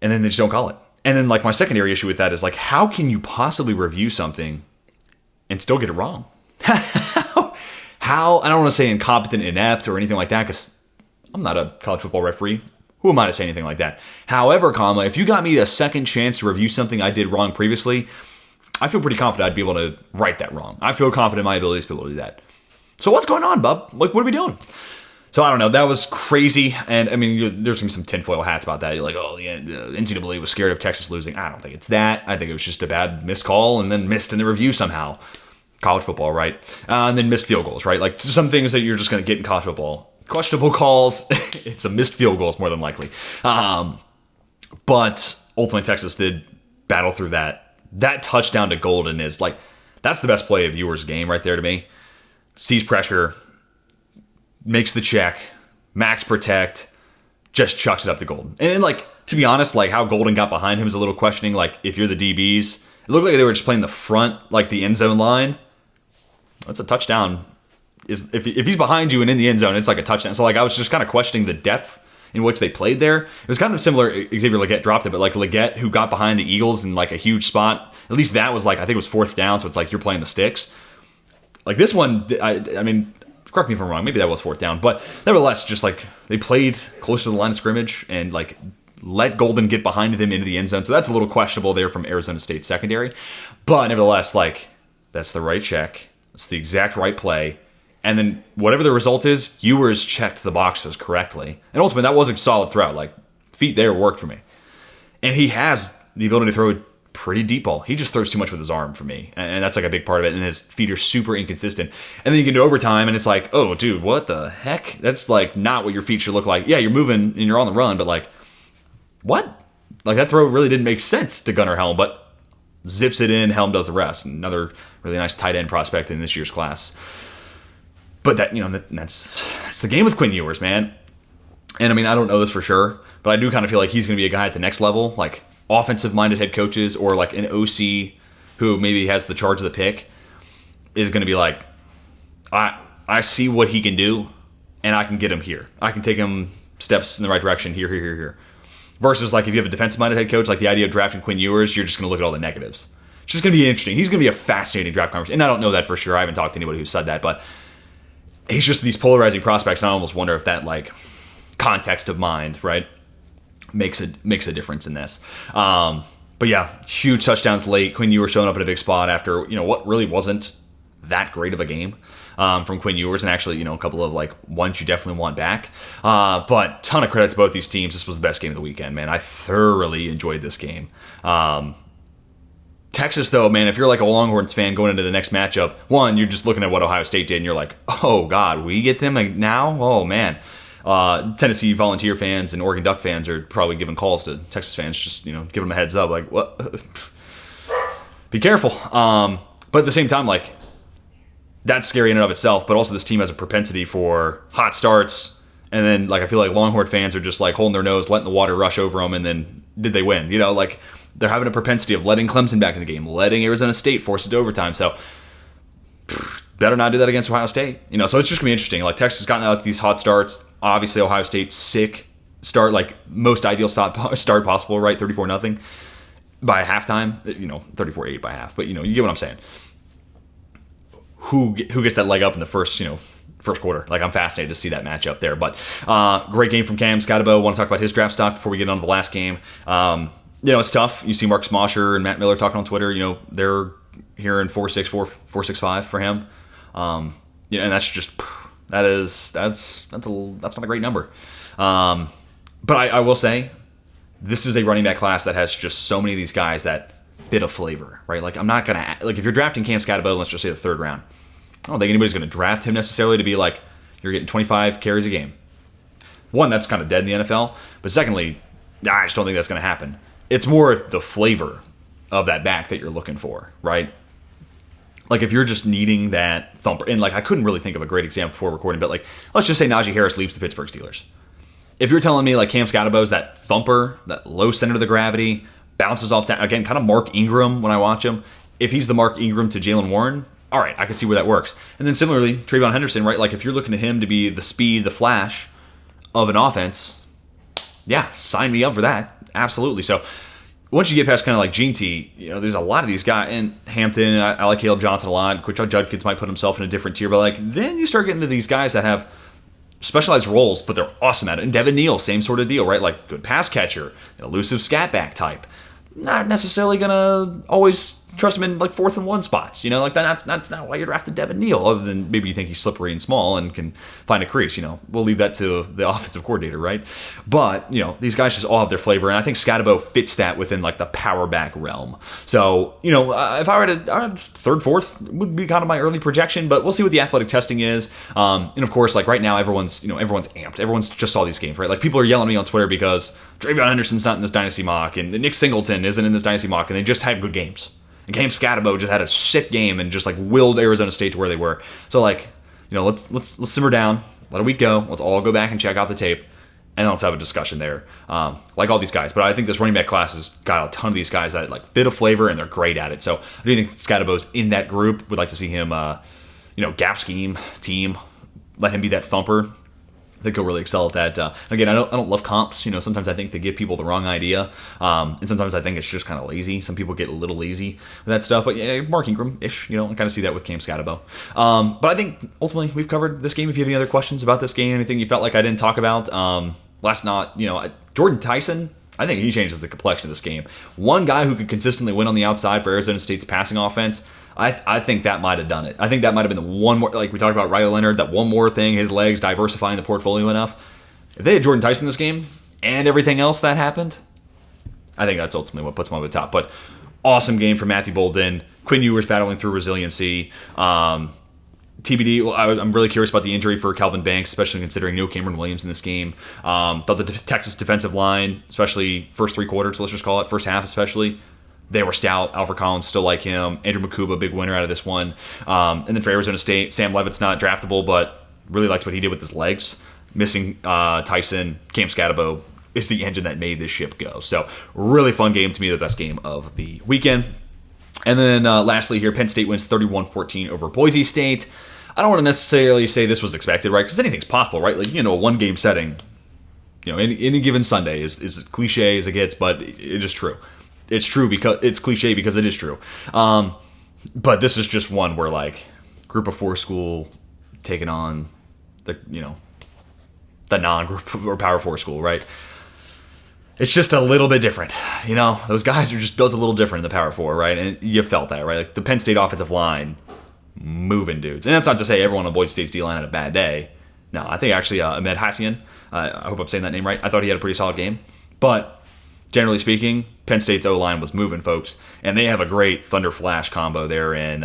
and then they just don't call it. And then like my secondary issue with that is like, how can you possibly review something and still get it wrong? How? I don't want to say incompetent, inept, or anything like that, because I'm not a college football referee. Who am I to say anything like that? However, if you got me a second chance to review something I did wrong previously, I feel pretty confident I'd be able to right that wrong. I feel confident in my abilities to be able to do that. So what's going on, bub? Like, what are we doing? So I don't know. That was crazy. And I mean, there's going to be some tinfoil hats about that. You're like, oh, the NCAA was scared of Texas losing. I don't think it's that. I think it was just a bad missed call and then missed in the review somehow. College football, right? And then missed field goals, right? Like some things that you're just going to get in college football. Questionable calls. It's a missed field goals more than likely. But ultimately, Texas did battle through that. That touchdown to Golden is like, that's the best play of Ewers' game right there to me. Sees pressure, makes the check, max protect, just chucks it up to Golden. And like, to be honest, like how Golden got behind him is a little questioning. Like if you're the DBs, it looked like they were just playing the front, like the end zone line. That's a touchdown. If he's behind you and in the end zone, it's like a touchdown. So like I was just kind of questioning the depth in which they played there. It was kind of similar. Xavier Legette dropped it, but like Legette, who got behind the Eagles in like a huge spot, at least that was like, I think it was fourth down. So it's like you're playing the sticks. Like this one, I mean, correct me if I'm wrong. Maybe that was fourth down, but nevertheless, just like they played close to the line of scrimmage and like let Golden get behind them into the end zone. So that's a little questionable there from Arizona State secondary, but nevertheless, like that's the right check. It's the exact right play. And then whatever the result is, Ewers checked the boxes correctly. And ultimately, that was a solid throw. Like, feet there worked for me. And he has the ability to throw a pretty deep ball. He just throws too much with his arm for me. And that's like a big part of it. And his feet are super inconsistent. And then you get to overtime, and it's like, oh, dude, what the heck? That's like not what your feet should look like. Yeah, you're moving and you're on the run, but like, what? Like, that throw really didn't make sense to Gunnar Helm, but zips it in, Helm does the rest. Another really nice tight end prospect in this year's class. But that's the game with Quinn Ewers, man. And I mean, I don't know this for sure, but I do kind of feel like he's going to be a guy at the next level, like offensive-minded head coaches or like an OC who maybe has the charge of the pick is going to be like, I see what he can do, and I can get him here. I can take him steps in the right direction here. Versus like if you have a defensive-minded head coach, like the idea of drafting Quinn Ewers, you're just going to look at all the negatives. It's just going to be interesting. He's going to be a fascinating draft conversation. And I don't know that for sure. I haven't talked to anybody who said that, but he's just these polarizing prospects, and I almost wonder if that like context of mind, right, makes a difference in this. But yeah, huge touchdowns late. Quinn Ewers showing up in a big spot after what really wasn't that great of a game from Quinn Ewers, and actually a couple of like ones you definitely want back. But ton of credit to both these teams. This was the best game of the weekend, man. I thoroughly enjoyed this game. Texas, though, man, if you're like a Longhorns fan going into the next matchup, one, you're just looking at what Ohio State did, and you're like, oh, God, we get them now? Oh, man. Tennessee Volunteer fans and Oregon Duck fans are probably giving calls to Texas fans, just, giving them a heads up, like, what? Be careful. But at the same time, like, that's scary in and of itself, but also this team has a propensity for hot starts, and then, like, I feel like Longhorn fans are just, like, holding their nose, letting the water rush over them, and then did they win? Like, they're having a propensity of letting Clemson back in the game, letting Arizona State force it to overtime. So better not do that against Ohio State. So it's just gonna be interesting. Like Texas has gotten out these hot starts. Obviously, Ohio State sick start, like most ideal start possible, right? 34-0 by halftime. 34-8 by half. But you get what I'm saying. Who gets that leg up in the first quarter? Like I'm fascinated to see that matchup there. But great game from Cam Scotabo. Want to talk about his draft stock before we get on to the last game. It's tough. You see Marcus Mosher and Matt Miller talking on Twitter. They're hearing 4.64, 4.65 for him. And that's just that's not a great number. But I will say, this is a running back class that has just so many of these guys that fit a flavor, right? Like I'm not gonna if you're drafting Cam Scotabo, let's just say the third round. I don't think anybody's gonna draft him necessarily to be like you're getting 25 carries a game. One, that's kind of dead in the NFL. But secondly, I just don't think that's gonna happen. It's more the flavor of that back that you're looking for, right? like if you're just needing that thumper, and like I couldn't really think of a great example before recording, but like let's just say Najee Harris leaves the Pittsburgh Steelers. If you're telling me like Cam Scatterbo's that thumper, that low center of the gravity, bounces off down, again, kind of Mark Ingram when I watch him. If he's the Mark Ingram to Jaylen Warren, all right, I can see where that works. And then similarly, Trayvon Henderson, right? Like if you're looking at him to be the speed, the flash of an offense, yeah, sign me up for that. Absolutely. So once you get past kind of like Gene T, there's a lot of these guys in Hampton. I like Caleb Johnson a lot. Quick Judkins might put himself in a different tier, but like then you start getting to these guys that have specialized roles, but they're awesome at it. And Devin Neal, same sort of deal, right? Like good pass catcher, an elusive scat back type. Not necessarily gonna always trust him in like 4th and 1 spots. Like that's not why you drafted Devin Neal, other than maybe you think he's slippery and small and can find a crease. We'll leave that to the offensive coordinator, right? But these guys just all have their flavor, and I think Scatterbo fits that within like the power back realm. So if I were to 3rd, 4th would be kind of my early projection, but we'll see what the athletic testing is. And of course, like right now, everyone's amped. Everyone's just saw these games, right? Like people are yelling at me on Twitter because Trayvon Henderson's not in this dynasty mock, and Nick Singleton isn't in this dynasty mock, and they just had good games. And Cam Scatterbo just had a sick game and just like willed Arizona State to where they were. So like, let's simmer down, let a week go. Let's all go back and check out the tape, and let's have a discussion there. Like all these guys, but I think this running back class has got a ton of these guys that like fit a flavor and they're great at it. So I do think Scatterbo's in that group. Would like to see him, gap scheme team, let him be that thumper. I think he'll really excel at that. Again, I don't love comps. Sometimes I think they give people the wrong idea, and sometimes I think it's just kind of lazy. Some people get a little lazy with that stuff, but yeah, Mark Ingram-ish. I kind of see that with Cam Scatterbo. But I think ultimately we've covered this game. If you have any other questions about this game, anything you felt like I didn't talk about, Jordan Tyson. I think he changes the complexion of this game. One guy who could consistently win on the outside for Arizona State's passing offense. I think that might have done it. I think that might have been the one more, like we talked about Riley Leonard, that one more thing, his legs diversifying the portfolio enough. If they had Jordan Tyson in this game and everything else that happened, I think that's ultimately what puts him over the top. But awesome game for Matthew Bolden. Quinn Ewers battling through resiliency. TBD, I'm really curious about the injury for Calvin Banks, especially considering no Cameron Williams in this game. Thought the Texas defensive line, especially first 3 quarters, let's just call it, first half especially, they were stout. Alfred Collins still like him. Andrew Makuba, big winner out of this one. And then for Arizona State, Sam Levitt's not draftable, but really liked what he did with his legs. Missing Tyson, Cam Scatterbo is the engine that made this ship go. So really fun game, to me, the best game of the weekend. And then lastly here, Penn State wins 31-14 over Boise State. I don't want to necessarily say this was expected, right? Because anything's possible, right? Like, a one-game setting, any given Sunday is as cliche as it gets, but it is true. It's true because it's cliche because it is true. But this is just one where like group of 4 school taking on the non-group or Power 4 school, right? It's just a little bit different. Those guys are just built a little different in the Power 4, right? And you felt that, right? Like the Penn State offensive line moving dudes. And that's not to say everyone on Boise State's D-line had a bad day. No, I think actually Ahmed Hassian, I hope I'm saying that name right, I thought he had a pretty solid game. But generally speaking, Penn State's O-line was moving, folks. And they have a great Thunder Flash combo there in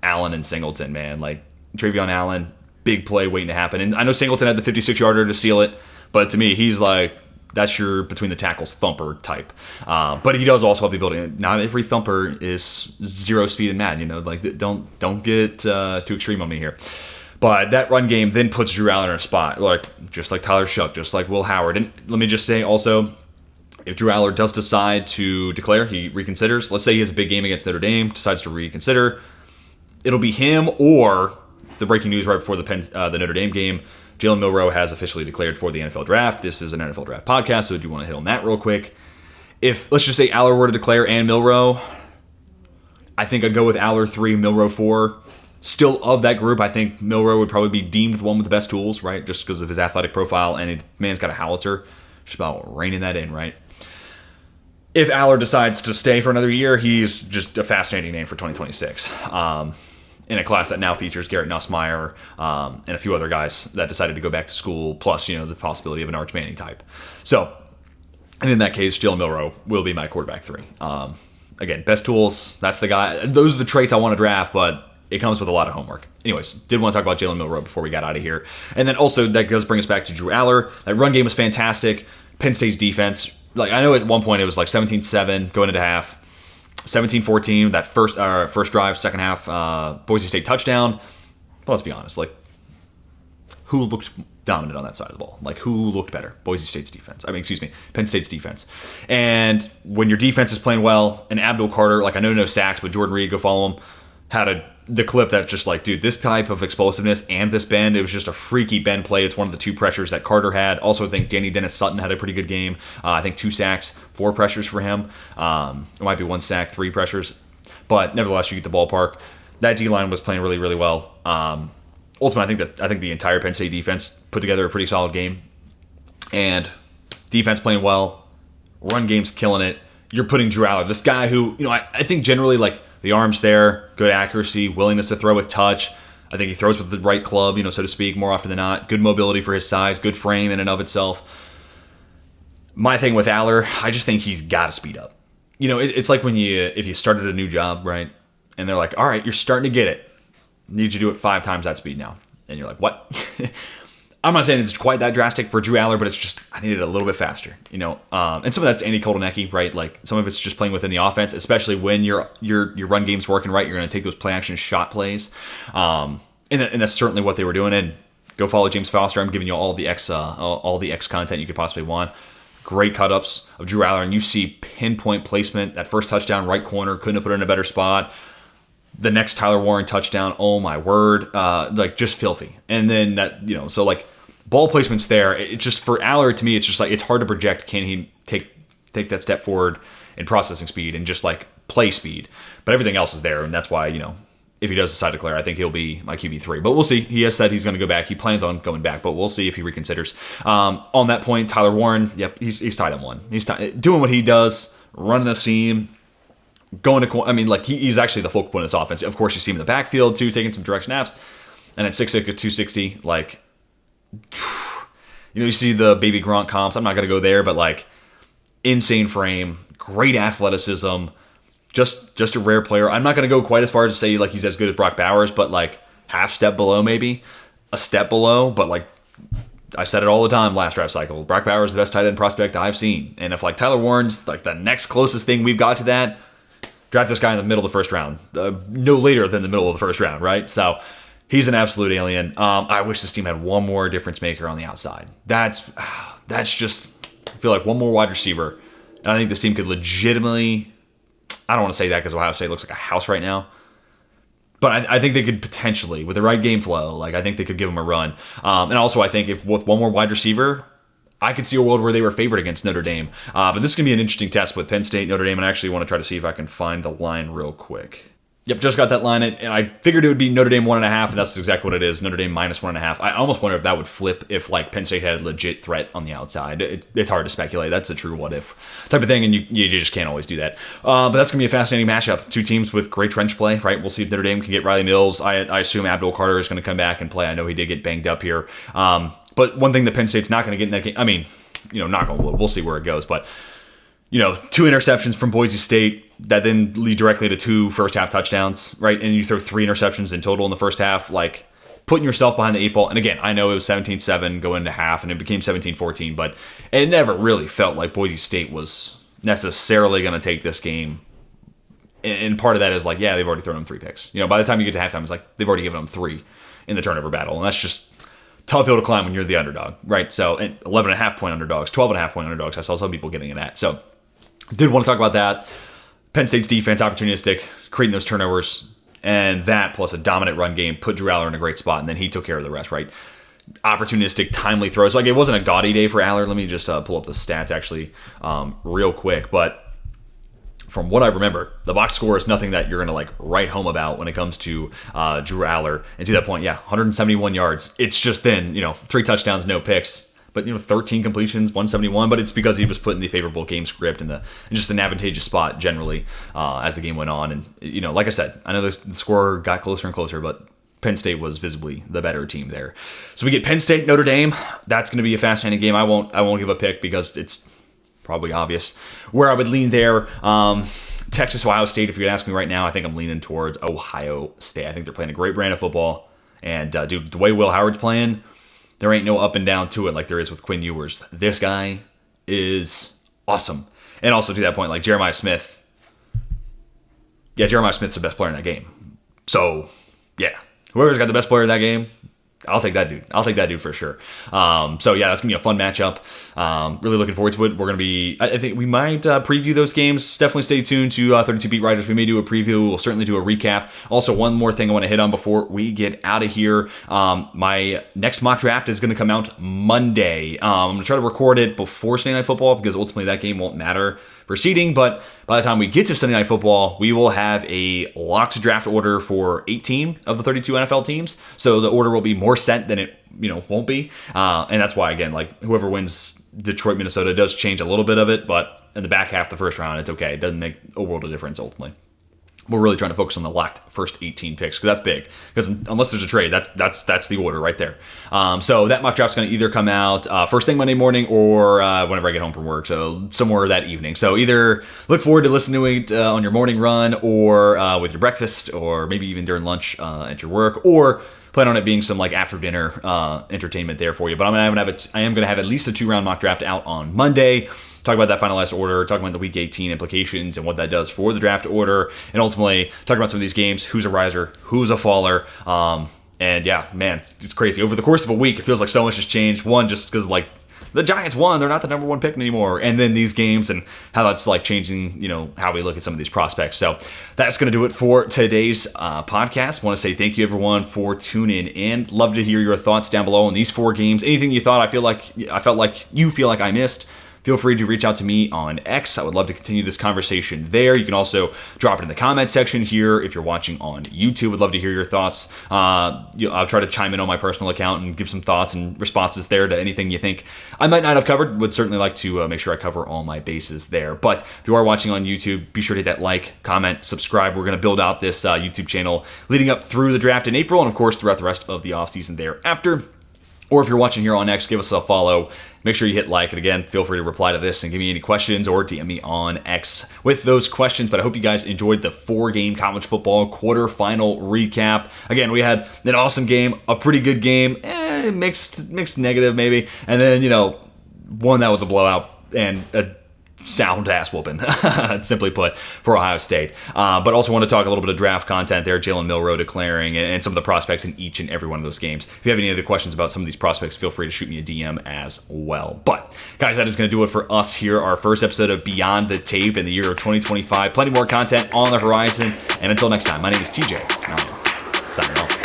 Allen and Singleton, man. Like, Travion Allen, big play waiting to happen. And I know Singleton had the 56-yarder to seal it, but to me, he's like, that's your between the tackles thumper type. But he does also have the ability. Not every thumper is 0 speed and mad. Like don't get too extreme on me here. But that run game then puts Drew Allen in a spot, like just like Tyler Shuck, just like Will Howard. And let me just say also, if Drew Allen does decide to declare, he reconsiders. Let's say he has a big game against Notre Dame, decides to reconsider. It'll be him or the breaking news right before the Notre Dame game. Jalen Milroe has officially declared for the NFL draft. This is an NFL draft podcast, so do you want to hit on that real quick? If, let's just say, Aller were to declare and Milroe, I think I'd go with Aller 3, Milroe 4. Still, of that group, I think Milroe would probably be deemed the one with the best tools, right? Just because of his athletic profile, and man's got a howitzer. Just about reining that in, right? If Aller decides to stay for another year, he's just a fascinating name for 2026. In a class that now features Garrett Nussmeier and a few other guys that decided to go back to school, plus, the possibility of an Arch Manning type. So, and in that case, Jalen Milroe will be my quarterback 3. Again, best tools, that's the guy. Those are the traits I want to draft, but it comes with a lot of homework. Anyways, did want to talk about Jalen Milroe before we got out of here. And then also, that does bring us back to Drew Aller. That run game was fantastic. Penn State's defense, like I know at one point it was like 17-7 going into half. 17-14, that first drive, second half, Boise State touchdown. But let's be honest, like, who looked dominant on that side of the ball? Like, who looked better? Boise State's defense. Penn State's defense. And when your defense is playing well, and Abdul Carter, like, I know no sacks, but Jordan Reed, go follow him, had the clip that's just like, dude, this type of explosiveness and this bend, it was just a freaky bend play. It's one of the 2 pressures that Carter had. Also, I think Danny Dennis Sutton had a pretty good game. I think 2 sacks, 4 pressures for him. It might be 1 sack, 3 pressures. But nevertheless, you get the ballpark. That D-line was playing really, really well. Ultimately, I think the entire Penn State defense put together a pretty solid game. And defense playing well, run game's killing it. You're putting Drew Aller, this guy who, I think generally, like, the arm's there, good accuracy, willingness to throw with touch. I think he throws with the right club, so to speak, more often than not. Good mobility for his size, good frame in and of itself. My thing with Aller, I just think he's got to speed up. It's like if you started a new job, right? And they're like, all right, you're starting to get it. Need you to do it 5 times that speed now. And you're like, what? I'm not saying it's quite that drastic for Drew Aller, but it's just, I need it a little bit faster, And some of that's Andy Kotelnicki, right? Like, some of it's just playing within the offense, especially when your run game's working right. You're going to take those play action shot plays. And that's certainly what they were doing. And go follow James Foster. I'm giving you all the X content you could possibly want. Great cut-ups of Drew Aller, and you see pinpoint placement. That first touchdown, right corner, couldn't have put it in a better spot. The next Tyler Warren touchdown, oh my word, like, just filthy. And then that, so, like, ball placement's there. It just, for Aller, to me, it's just like, it's hard to project. Can he take that step forward in processing speed and just, like, play speed? But everything else is there, and that's why, if he does decide to declare, I think he'll be my QB3. But we'll see. He has said he's going to go back. He plans on going back, but we'll see if he reconsiders. On that point, Tyler Warren, yep, he's tied on 1. He's doing what he does, running the seam, going to, he's actually the focal point of this offense. Of course, you see him in the backfield, too, taking some direct snaps. And at 6'6", 260, like, you see the baby Gronk comps. I'm not going to go there, but, like, insane frame, great athleticism, just a rare player. I'm not going to go quite as far as to say, like, he's as good as Brock Bowers, but, like, half step below maybe, a step below. But, like, I said it all the time last draft cycle, Brock Bowers is the best tight end prospect I've seen. And if, like, Tyler Warren's, like, the next closest thing we've got to that, draft this guy in the middle of the first round. No later than the middle of the first round, right? So he's an absolute alien. I wish this team had one more difference maker on the outside. That's just, I feel like one more wide receiver. And I think this team could legitimately, I don't want to say that because Ohio State looks like a house right now. But I think they could potentially, with the right game flow, like, I think they could give them a run. And also, I think if with one more wide receiver, I could see a world where they were favored against Notre Dame. But this is going to be an interesting test with Penn State, Notre Dame, and I actually want to try to see if I can find the line real quick. Yep, just got that line, and I figured it would be Notre Dame 1.5, and that's exactly what it is, Notre Dame minus 1.5. I almost wonder if that would flip if, like, Penn State had a legit threat on the outside. It's hard to speculate. That's a true what-if type of thing, and you just can't always do that. But that's going to be a fascinating matchup. 2 teams with great trench play, right? We'll see if Notre Dame can get Riley Mills. I assume Abdul Carter is going to come back and play. I know he did get banged up here. But one thing that Penn State's not going to get in that game, I mean, knock on wood, we'll see where it goes, but 2 interceptions from Boise State that then lead directly to 2 first-half touchdowns, right? And you throw 3 interceptions in total in the first half, like, putting yourself behind the 8 ball. And again, I know it was 17-7 going into half, and it became 17-14, but it never really felt like Boise State was necessarily going to take this game. And part of that is, like, yeah, they've already thrown them 3 picks. By the time you get to halftime, it's like they've already given them 3 in the turnover battle. And that's just tough hill to climb when you're the underdog, right? So, 11.5 point underdogs, 12.5 point underdogs. I saw some people getting in that. So, did want to talk about that. Penn State's defense, opportunistic, creating those turnovers, and that plus a dominant run game put Drew Aller in a great spot, and then he took care of the rest, right? Opportunistic, timely throws. Like, it wasn't a gaudy day for Aller. Let me just pull up the stats, actually, real quick. But from what I remember, the box score is nothing that you're going to, like, write home about when it comes to Drew Aller. And to that point, 171 yards. It's just then, 3 touchdowns, no picks. But, 13 completions, 171. But it's because he was put in the favorable game script and just an advantageous spot generally as the game went on. And, like I said, I know the score got closer and closer, but Penn State was visibly the better team there. So we get Penn State, Notre Dame. That's going to be a fascinating game. I won't give a pick because it's probably obvious where I would lean there. Texas, Ohio State, if you're going to ask me right now, I think I'm leaning towards Ohio State. I think they're playing a great brand of football. And, dude, the way Will Howard's playing, there ain't no up and down to it like there is with Quinn Ewers. This guy is awesome. And also to that point, like Jeremiah Smith, yeah, Jeremiah Smith's the best player in that game. So, yeah, whoever's got the best player in that game, I'll take that dude. I'll take that dude for sure. So yeah, that's gonna be a fun matchup. Really looking forward to it. We're gonna be. I think we might preview those games. Definitely stay tuned to 32 Beat Writers. We may do a preview. We'll certainly do a recap. Also, one more thing I want to hit on before we get out of here. My next mock draft is gonna come out Monday. I'm gonna try to record it before Sunday Night Football because ultimately that game won't matter for seeding. But by the time we get to Sunday Night Football, we will have a locked draft order for 18 of the 32 NFL teams. So the order will be more set than it won't be. And that's why, again, like whoever wins Detroit, Minnesota does change a little bit of it. But in the back half of the first round, it's okay. It doesn't make a world of difference ultimately. We're really trying to focus on the locked first 18 picks because that's big. Because unless there's a trade, that's the order right there. So that mock draft's going to either come out first thing Monday morning or whenever I get home from work. So somewhere that evening. So either look forward to listening to it on your morning run or with your breakfast or maybe even during lunch at your work, or plan on it being some like after dinner entertainment there for you. But I am going to have at least a 2-round mock draft out on Monday. Talk about that finalized order, talk about the Week 18 implications and what that does for the draft order, and ultimately talk about some of these games, who's a riser, who's a faller. And yeah, man, it's crazy. Over the course of a week, it feels like so much has changed. One, just because like the Giants won, they're not the number one pick anymore. And then these games and how that's like changing, how we look at some of these prospects. So that's going to do it for today's podcast. Want to say thank you everyone for tuning in. Love to hear your thoughts down below on these 4 games. Anything you thought I felt like you feel like I missed, feel free to reach out to me on X. I would love to continue this conversation there. You can also drop it in the comment section here if you're watching on YouTube. Would love to hear your thoughts. I'll try to chime in on my personal account and give some thoughts and responses there to anything you think I might not have covered. Would certainly like to make sure I cover all my bases there. But if you are watching on YouTube, be sure to hit that like, comment, subscribe. We're going to build out this YouTube channel leading up through the draft in April and, of course, throughout the rest of the offseason thereafter. Or if you're watching here on X, give us a follow. Make sure you hit like. And again, feel free to reply to this and give me any questions or DM me on X with those questions. But I hope you guys enjoyed the 4-game college football quarterfinal recap. Again, we had an awesome game, a pretty good game, mixed negative maybe. And then, one that was a blowout and a sound ass whooping, simply put, for Ohio State. But also want to talk a little bit of draft content there, Jalen Milroe declaring, and some of the prospects in each and every one of those games. If you have any other questions about some of these prospects, feel free to shoot me a DM as well. But, guys, that is going to do it for us here, our first episode of Beyond the Tape in the year of 2025. Plenty more content on the horizon. And until next time, my name is TJ. Signing off.